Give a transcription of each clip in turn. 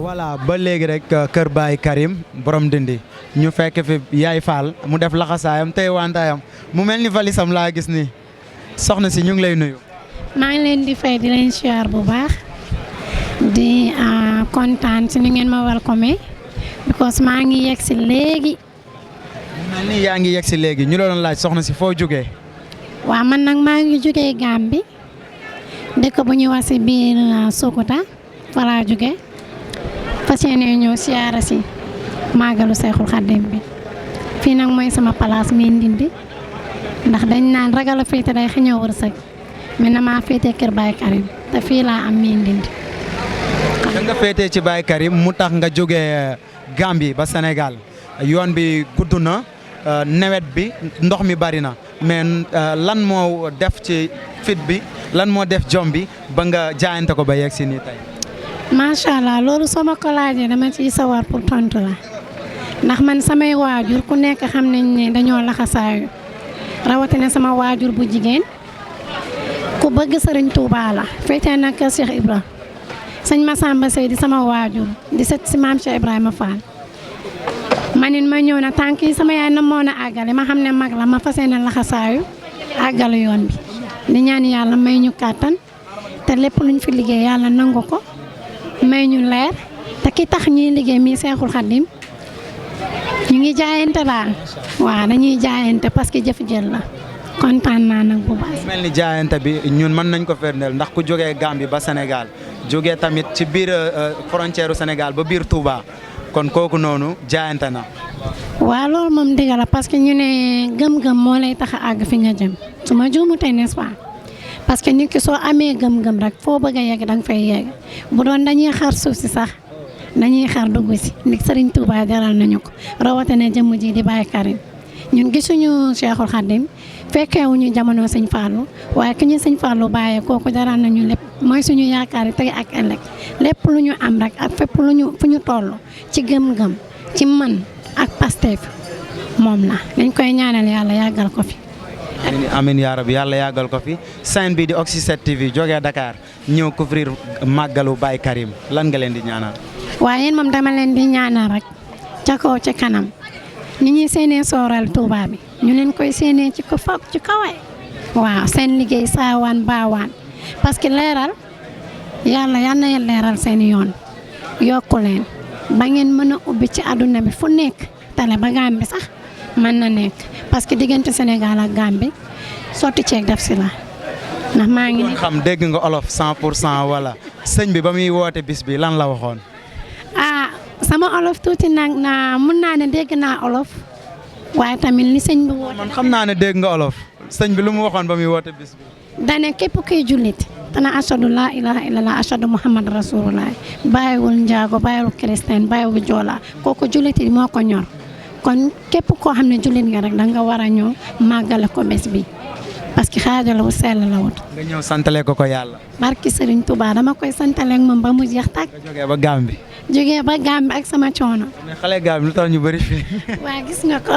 voilà ba léegi rek kër Baye Karim borom dindi ñu fekk fi Yaay Fall mu def laxasaayam tey wantaayam mu mel ni valisam laa gis ni soxna si ñu ngi lay nuyu. maa ngi leen di fay di leen siyaar bu baax di kontaan si ni ngeen ma welcome because maa ngi yegg si léegi. mu mel ni yaa ngi yegg si léegi ñu la doon laaj soxna si foo jógee. waaw man nag maa ngi jógee Gambie dëkk bu ñuy wax si biir Sukuta fa laa jógee fas yéene ñëw siyaara si màggalu Seexul Xaddim bi fii nag mooy sama place mi Ndindi ndax dañ naan ragal a féete day xëñ a wërsëg mais na maa féete kër Baye Karim te fii laa am mi Ndindi. da nga féetee ci Baye Karim mu tax nga jógee Gambie ba Sénégal yoon bi gudd na nawet bi ndox mi bari na mais lan moo def ci fit bi lan moo def jom bi ba nga jaayante ko ba yegg si nii tey. macha allah loolu soo ma ko laajee dama ciy sawar pour tontu la ndax man samay waajur ku nekk xam nañ ne dañoo laxasaayu rawatina sama waajur bu jigéen ku bëgg Sëriñ Tuubaa la féetee nag Cheikh Ibra sëñ Massamba Sey di sama waajur di set si maam Cheikh Ibrahima Fall manit ma ñëw na tànk yi sama yaay na moo na àggale ma xam ne mag la ma fas yéene laxasaayu àggale yoon bi di ñaan yàlla may ñu kàttan te lépp luñ fi liggéey yàlla nangu ko may ñu leer te ki tax ñuy liggéey mi Seexul Xaddim ñu ngi jaayante daal waaw dañuy jaayante parce que jëf jël la kontaan naa nag bu baax. mel ni jaayante bi ñun mën nañ ko firndeel ndax ku jógee Gambie ba Sénégal jógee tamit ci biir frontière Sénégal ba biir Touba kon kooku noonu jaayante na. waaw loolu moom dëgg la parce que ñu ne gëm-gëm moo lay tax a àgg fi nga jëm su ma juumutee n'est-ce pas parce que nit ki soo amee gëm-gëm rek foo bëgg a yegg danga fay yegg bu doon dañuy xar suuf si sax dañuy xar dugg si ndig Sëriñ Tuubaa jaral nañu ko rawatina jëmm ji di Baye Karim ñun gisuñu Cheikhul Khadim fekkeewuñu jamono sëñ Fallou waaye ki ñu sëñ Fallou bàyyee kooku jaral nañu lépp mooy suñu yaakaar tey ak ëllëg lépp lu ñu am rek ak fépp lu ñu fu ñu toll ci gëm-gëm ci mën ak Pastef moom la dañ koy ñaanal yàlla yàggal ko fi. amiin yaa rabbi yàlla yàggal ko fi scène bi di Oxy 7 TV jógee Dakar ñëw couvrir màggalu Baye Karim lan nga leen di ñaanal. waaye yéen moom dama leen di ñaanal rek ca kaw ca kanam ni ñuy séenee sooral Touba bi ñu leen koy séenee ci ko foog ci kawe waaw seen liggéey saawaan baawaan parce que leeral yàlla yal na leeral seen yoon yokku leen ba ngeen mën a ubbi ci àdduna bi fu nekk tale ba Gambie sax mën na nekk parce que diggante Sénégal ak Gambie sotti ceeg def si la ndax maa ngi. xam dégg nga olof 100% wala sëñ bi ba muy woote bis bi lan la waxoon. sama olof tuuti nag mun naa ne dégg naa olof waaye tamit li sëñ bi woote. man xam naa ne dégg nga olof sëñ bi lu mu waxoon ba muy woote bis bi. dane képp kuy jullit dana ashadu laa ilaha illallah ashadu muhammad rasulullah bàyyiwul njaago bàyyiwul chrétien bàyyiwul joola kooku jullit yi moo ko ñor kon képp koo xam ne jullit nga rek da nga war a ñëw màggale ko bés bi parce que xaajala wu sell la wut. nga ñëw santale ko yàlla. barki Serigne Touba dama koy santale ak moom ba mu jeex tàkk. nga jógee ba Gambie. jógee ba Gambie ak sama coono. mais xale Gambie lu tax ñu bëri fii. waa gis nga ko.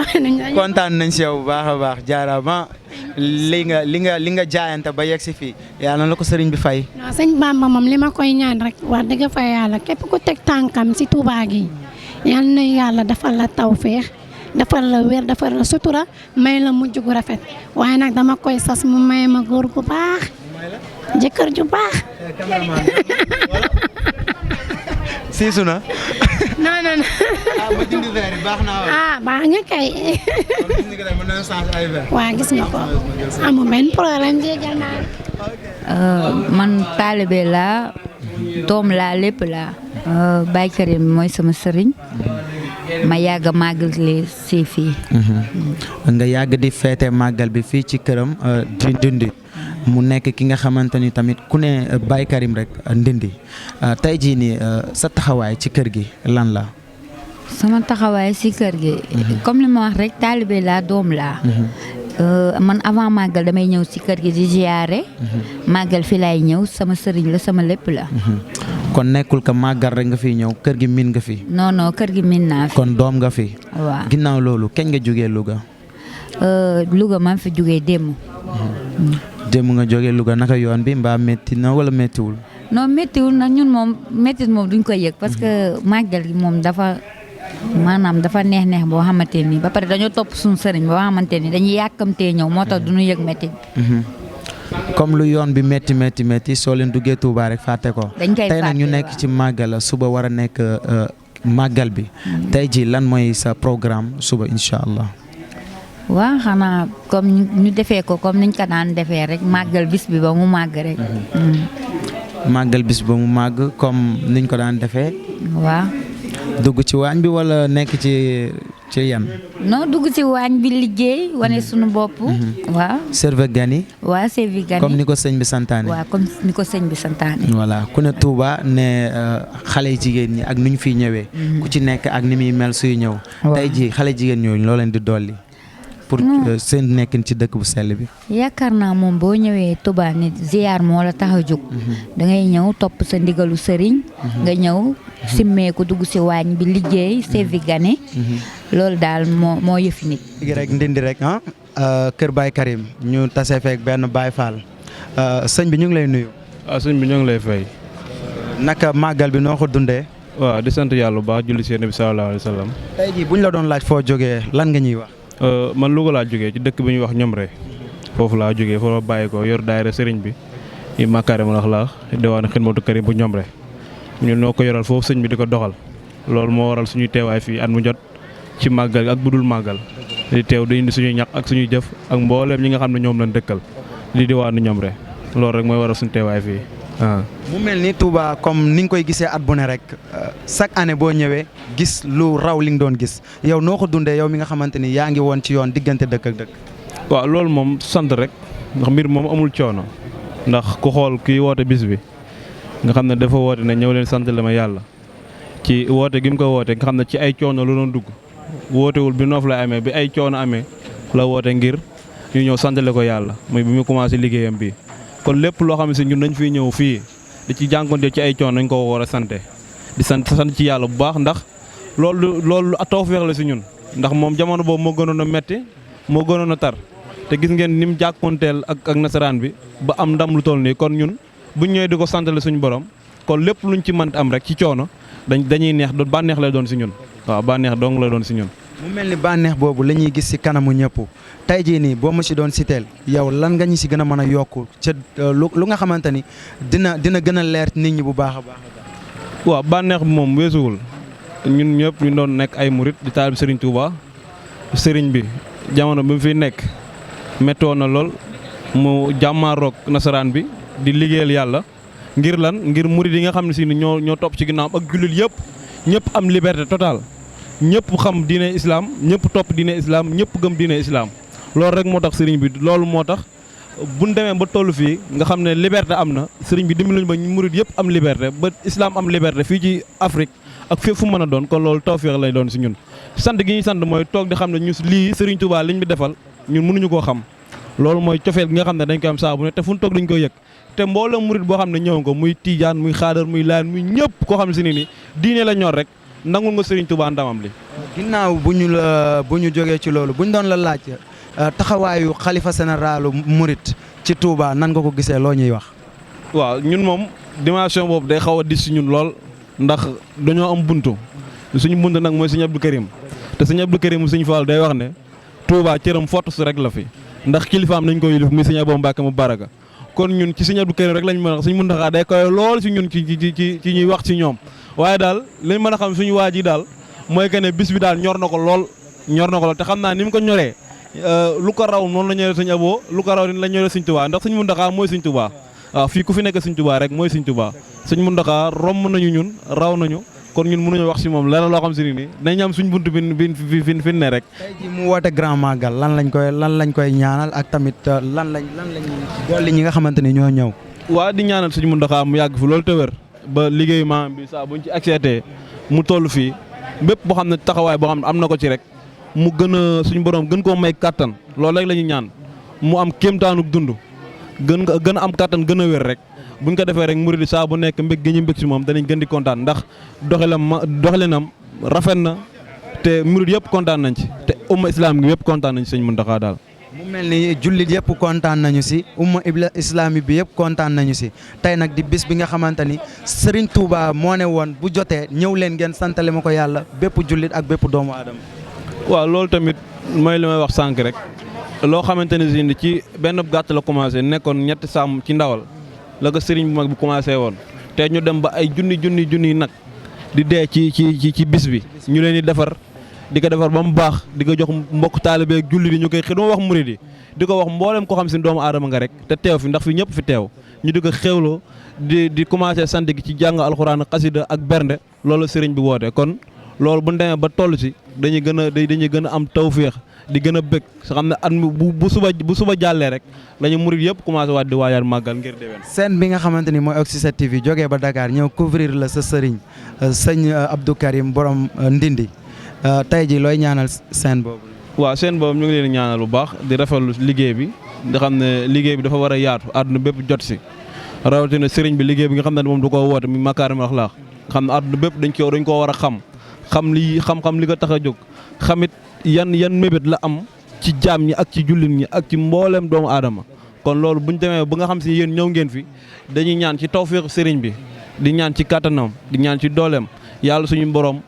kontaan nañ si yow bu baax a baax jaaraama li nga jaayante ba yegg si fii yàlla na la ko sëriñ bi fay. non sëñ Bamba moom li ma koy ñaan rek wax dëgg fa yàlla képp ku teg tànkam si Touba gi yal na yàlla defal la tawféex defal la wér defal la sutura may la mujj gu rafet waaye nag dama koy sas mu may ma góor gu baax jëkkër ju baax. siisu na. non. ma dindi verre yi baax naa baax nga kay. waa gis nga ko amul benn problème jégal naa. man taalibe laa doom laa lépp laa. Baye Karim mooy sama sëriñ. ma yàgg a màggal si fii. nga yàgg di feete màggal bi fii ci këram di Ndindi mu nekk ki nga xamante ni tamit ku ne Baye Karim rek Ndindy tey jii nii sa taxawaay ci kër gi lan la. sama taxawaay si kër gi. comme li ma wax rek taalibe laa doom laa. man avant màggal damay ñëw si kër gi di ziyaare. màggal fi laay ñëw sama sëriñ la sama lépp la. kon nekkul ka màggal rek nga fi ñëw kër gi miin nga fi. non non kër gi miin naa fi. kon doom nga fi. waaw ginnaaw loolu kañ nga jógee Louga. Louga maa fi jógee démb. démb nga jógee Louga naka yoon bi mbaa métti na wala méttiwul. non méttiwul nag ñun moom méttit moom duñ koy yëg parce que màggal gi moom dafa neex boo xamante ni ba pare dañoo topp suñu sëriñ boo xamante ni dañuy yàkkamtee ñëw moo tax duñu yëg méttit. comme lu yoon bi métti soo leen duggee Touba rek fàtte ko. dañ koy tey nag ñu nekk ci màggal suba war a nekk màggal bi. tey ji lan mooy sa programme suba incha allah. waaw xanaa comme ñu defee ko comme niñ ko daan defee rek màggal bis bi ba mu màgg rek. màggal bis ba mu màgg comme niñ ko daan defee. waaw. dugg ci waañ bi wala nekk ci yan. non dugg ci waañ bi liggéey wane suñu bopp. waaw. serve gan yi. waaw serve gan yi comme ni ko sëñ bi santaane. waaw comme ni ko sëñ bi santaane. voilà ku ne Touba ne xale jigéen ñi ak nu ñu fiy ñëwee. ku ci nekk ak ni muy mel suy ñëw. tey jii xale jigéen ñooñu loo leen di dolli. pour seen nekkin ci dëkk bu sell bi. yaakaar naa moom boo ñëwee Touba nit ziar moo la tax a jóg. da ngay ñëw topp sa ndigalu sëriñ. nga ñëw simmeeku dugg si waañ bi liggéey servi gane. loolu daal moo yëfi nit. léegi rek Ndindy rek kër Baye Karim ñu tase feek benn Baye Fall sëñ bi ñu ngi lay nuyu. sëñ bi ñoo ngi lay fay. naka màggal bi noo ko dundee. waaw di sant yàlla bu baax julli si Nabi sallallahu alayhi wa sallam. tey jii bu ñu la doon laaj foo jógee lan nga ñuy wax. man Louga laa jógee ci dëkk bi ñuy wax Ñomre foofu laa jógee foofu la bàyyi ko yor daayira sëriñ bi yi Makarimal Akhlaq diwaanu Xidmatu Karim bu Ñomre ñun noo ko yoral foofu sëñ bi di ko doxal loolu moo waral suñuy teewaay fii at mu jot ci màggal ak budul màggal di teew di indi suñuy ñaq ak suñuy jëf ak mbooleem ñi nga xam ne ñoom lañ dëkkal di diwaanu Ñomre loolu rek mooy waral suñu teewaay fii. mu mel ni Touba comme ni nga koy gisee at bu ne rek chaque année boo ñëwee gis lu raw li nga doon gis yow noo ko dundee yow mi nga xamante ni yaa ngi woon ci yoon diggante dëkk ak dëkk. waaw loolu moom sant rek ndax mbir moom amul coono ndax ku xool kii woote bis bi nga xam ne dafa woote ne ñëw leen sant la ma yàlla ci woote gi mu ko woote nga xam ne ci ay coono lu doon dugg wootewul bi noof la amee bi ay coono amee la woote ngir ñu ñëw santale ko yàlla muy bi mu commencé liggéeyam bi kon lépp loo xam ne si ñun dañ fiy ñëw fii di ci jànkonte ci ay coono nañ ko war a sante di sant ci yàlla bu baax ndax loolu tawfeex la si ñun ndax moom jamono boobu moo gënoon a metti moo gënoon a tar te gis ngeen ni mu jàkkonteel ak nasaraan bi ba am ndam lu toll nii kon ñun buñ ñëwee di ko santale suñu borom kon lépp luñ ci mën am rek ci coono dañuy neex bànneex lay doon si ñun waaw bànneex dong lay doon si ñun. mu mel ni bànneex boobu la ñuy gis si kanamu ñëpp tey jii nii boo ma si doon siteel yow lan nga ñu si gën a mën a yokku ca lu nga xamante ni dina gën a leer nit ñi bu baax a baax. waaw bànneex bi moom weesuwul ñun ñëpp ñu doon nekk ay murit di taalib Serigne Touba Serigne bi jamono bi mu fiy nekk méttoon na lool mu jàmmaaroog nasaraan bi di liggéeyal yàlla ngir lan ngir murit yi nga xam ne si ñoo topp ci ginnaaw ak jullit yëpp ñëpp am liberté totale ñëpp xam diine islam ñëpp topp diine islam ñëpp gëm diine islam loolu rek moo tax sëriñ bi loolu moo tax buñ demee ba toll fii nga xam ne liberté am na sëriñ bi dimbali ba ñu murit yëpp am liberté ba islam am liberté fii ci Afrique ak fépp fu mën a doon kon loolu tawfeex lay doon si ñun. sant gi ñuy sant mooy toog di xam ne ñu lii sëriñ Touba liñ bi defal ñun mënuñu koo xam loolu mooy cofeel gi nga xam ne dañ koy am saa bu ne te fu ñu toog dañ koy yëg te mbooloo murit boo xam ne ñëw nga muy tiijaan muy xaadar muy laan muy ñëpp koo xam ne si ni diine la ñor rek nangul nga Serigne Touba ndamam li. ginnaaw bu ñu jógee ci loolu bu ñu doon la laaj taxawaayu xalifa généralu murit ci Touba nan nga ko gisee loo ñuy wax. waaw ñun moom dimension boobu day xaw a dis si ñun lool ndax dañoo am buntu suñu buntu nag mooy Serigne Abdou Karim te Serigne Abdou Karim Serigne Fall day wax ne Touba cëram fottu su rek la fi ndax kilifaam nañ ko yilif muy Serigne Abou Mbacké mu baraka kon ñun ci Serigne Abdou Karim rek lañ mën a wax Serigne Mountakha day koy lool si ñun ci ñuy wax ci ñoom. waaye daal lañ mën a xam suñu waa ji daal mooy que ne bis bi daal ñor na ko lool te xam naa ni mu ko ñoree lu ko raw noonu la ñoree Sëñ Abo lu ko raw ni la ñoree Sëñ Touba ndax Sëñ Mountakha mooy Sëñ Touba waaw fii ku fi nekk Sëñ Touba rek mooy Sëñ Touba Sëñ Mountakha romb nañu ñun raw nañu kon ñun mënuñu wax si moom leneen loo xam si ni dañ am suñ buntu fi ne rek. tey jii mu woote grand magal lan lañ koy ñaanal ak tamit lan lañ dolli ñi nga xamante ni ñoo ñëw. waa di ñaanal suñu Muntaxa mu yàgg fi loolu te wér ba liggéeyu maam bi saa buñ ci accepté mu toll fii bépp boo xam ne taxawaay boo xam ne am na ko ci rek mu gën a suñu borom gën koo may kattan loolu rek la ñuy ñaan mu am kéemtaanu dund gën a am kattan gën a wér rek buñ ko defee rek murid saa bu nekk mbég gi ñu mbég si moom danañ gën di kontaan ndax doxalinam rafet na te murid yëpp kontaan nañ ci te umma islam gi yëpp kontaan nañ ci sëñ Muntaxa daal. mu mel ni jullit yëpp kontaan nañu si umma islami bi yëpp kontaan nañu si tey nag di bis bi nga xamante ni Serigne Touba moo ne woon bu jotee ñëw leen ngeen santale ma ko yàlla bépp jullit ak bépp doomu aadama. waaw loolu tamit mooy li may wax sànq rek loo xamante ne si ci benn gàtt la commencé nekkoon ñetti sàmm ci ndawal la ko Serigne bu mag bi commencé woon te ñu dem ba ay junni nag di dee ci bis bi ñu leen di defar. di ko defar ba mu baax di ko jox mbokk taalibe ak julli di ñu koy dama wax murid yi di ko wax mboolem ko xam si doomu aadama nga rek te teew fi ndax fi ñëpp fi teew ñu di ko xéwloo di commencé sant gi ci jàng alxuraan xasida ak bernde loolu sëriñ bi woote kon loolu bu ñu demee ba toll si dañuy gën a am tawféex di gën a bëgg sa xam ne at mi bu suba jàllee rek lañu murid yëpp commencé waat di waajaat màggal ngir déwén. scène bi nga xamante ni mooy Oxygène TV jógee ba Dakar ñëw couvrir la sa sëriñ sëñ Abdou Karim borom Ndindi. tey ji looy ñaanal seen boobu. waaw seen boobu ñu ngi leen ñaanal bu baax di rafetlu liggéey bi di xam ne liggéey bi dafa war a yaatu àdduna bépp jot si rawatina sëriñ bi liggéey bi nga xam ne moom du ko woote mi makaarimul axlaaq xam ne àdduna bépp dañ koo war a xam li ko tax a jóg xamit yan mébét la am ci jaam ñi ak ci jullit ñi ak ci mbooleem doomu aadama kon loolu buñ demee ba nga xam si yéen ñëw ngeen fi dañuy ñaan ci tawfeexu sëriñ bi di ñaan ci kàttanam di ñaan ci dooleem yàlla suñu borom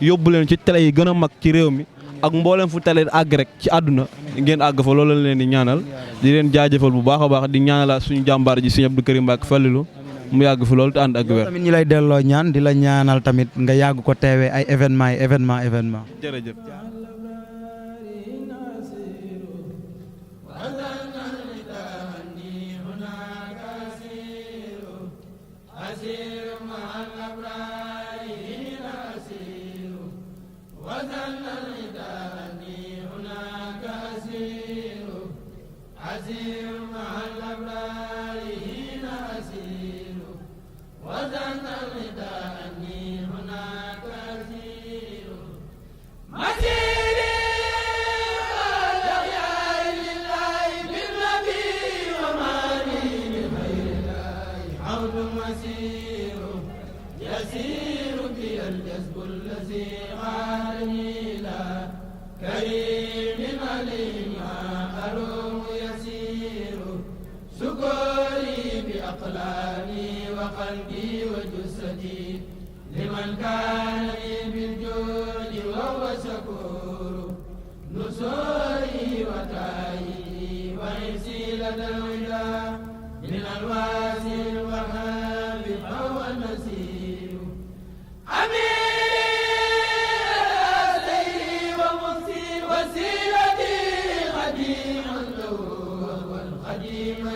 yóbbu leen ci télé yi gën a mag ci réew mi ak mboolem fu télé àgg rek ci àdduna ngeen àgg fa loolu la leen di ñaanal di leen jaajëfal bu baax a baax di ñaanalaat suñu jàmbaar ji Sëriñ Abdou Karim Mbacké Fallilu mu yàgg fi loolu te ànd ak wér. tamit ñi lay delloo ñaan di la ñaanal tamit nga yàgg ko teewee ay événement. jërëjëf. لمن كان لي بالجود وهو شكور نصوري وتايدي وعزي لدى الوداع من الواسع الوهاب فهو النسير أمير سيري ومغسل وسيلتي خديم له والخديم